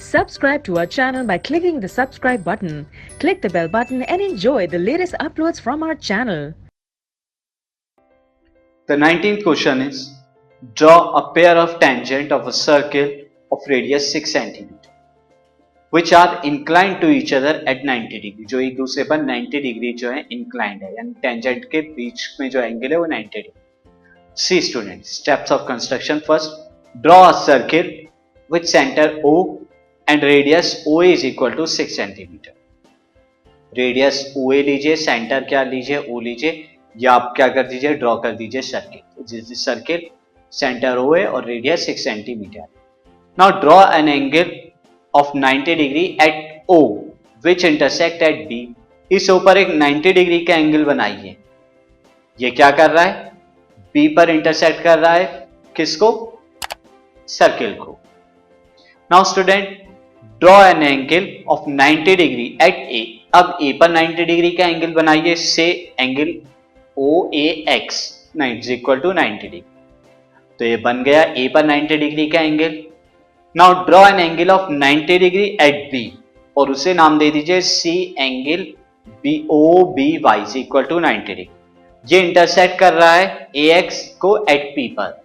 Subscribe to our channel by clicking the subscribe button. Click the bell button and enjoy the latest uploads from our channel. The 19th question is, draw a pair of tangent of a circle of radius 6 cm which are inclined to each other at 90 degree. जो एक दूसरे पर 90 degree जो है inclined है, यानी tangent के बीच में जो एंगल है वो 90 degree. See student, steps of construction. First, draw a circle with center O and radius OA is equal to 6 cm. Radius OA लीजिए, सेंटर क्या लीजिए, O लीजिए, या आप क्या कर दीजिए, ड्रॉ कर दीजिए सर्किल. जिस सर्किल सेंटर O है और radius 6 centimetre. Now draw an angle of 90 degree eight O which intersect at B. इस O पर एक 90 डिग्री का एंगल बनाइए. ये क्या कर रहा है, B पर इंटरसेक्ट कर रहा है, किसको, सर्किल को. Now student, draw an angle of 90 degree eight A. अब A पर 90 डिग्री का एंगल बनाइए, से angle OAX is equal to 90 degree. तो ये बन गया A पर 90 डिग्री का angle. Now draw an angle of 90 degree at B और उसे नाम दे दीजिए C angle OBY is equal to 90 degree. ये इंटरसेक्ट कर रहा है AX को एट P पर.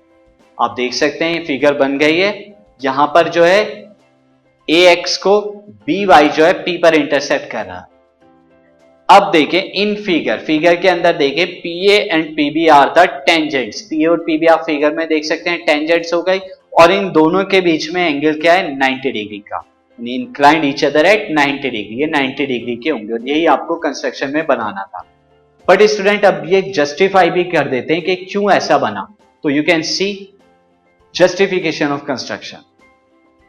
आप देख सकते हैं ये फिगर बन गई है. यहां पर जो है AX को BY जो है P पर इंटरसेक्ट कर रहा है. अब देखें इन फिगर के अंदर देखें PA and PB are the tangents. PA और PB आप फिगर में देख सकते हैं टेंजेंट्स हो गई, और इन दोनों के बीच में एंगल क्या है, 90 डिग्री का. Inclined each other at 90 degree. ये 90 डिग्री के होंगे और यही आपको कंस्ट्रक्शन में बनाना था. बट स्टूडेंट अब ये जस्टिफाई भी कर देते हैं कि क्यों ऐसा बना. तो you can see justification of construction.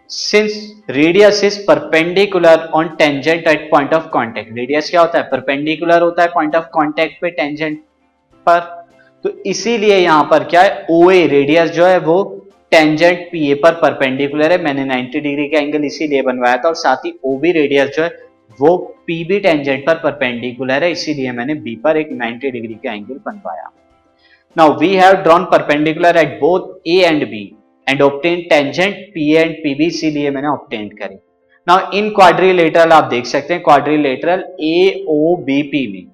Since radius is perpendicular on tangent at point of contact. Radius क्या होता है, परपेंडिकुलर होता है पॉइंट ऑफ कांटेक्ट पे, टेंजेंट पर. तो इसीलिए यहां पर क्या है, OA रेडियस जो है वो टेंजेंट PA पर परपेंडिकुलर है. मैंने 90 डिग्री का एंगल इसीलिए बनवाया था, और साथ ही OB रेडियस जो है वो PB टेंजेंट पर परपेंडिकुलर है, इसीलिए मैंने B पर एक 90 डिग्री का एंगल बनवाया. Now we have drawn perpendicular at both A and B and obtain tangent PA and PB, इसीलिए मैंने ऑब्टेन करी. नाउ इन क्वाड्रिलेटरल आप देख सकते हैं, क्वाड्रिलेटरल AOBP में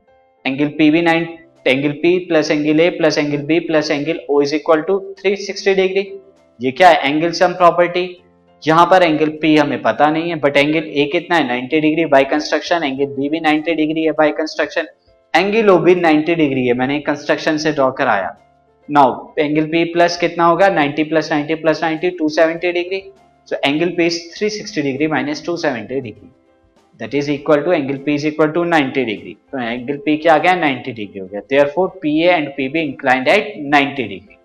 angle PB 9 angle P plus angle A plus angle B plus angle O is equal to 360 degree. ये क्या है, एंगल सम प्रॉपर्टी. यहां पर एंगल P हमें पता नहीं है, बट एंगल A कितना है, 90 degree by construction. Angle B भी 90 डिग्री है बाय कंस्ट्रक्शन. एंगल O भी 90 डिग्री है, मैंने कंस्ट्रक्शन से ड्रॉ कराया. नाउ एंगल P प्लस कितना होगा, 90 plus 90 plus 90 270 degree. So angle P is 360 degree minus 270 degree, that is equal to angle P is equal to 90 degree. तो angle P क्या आ गया, 90 डिग्री हो गया. Therefore PA and PB inclined at 90 degree.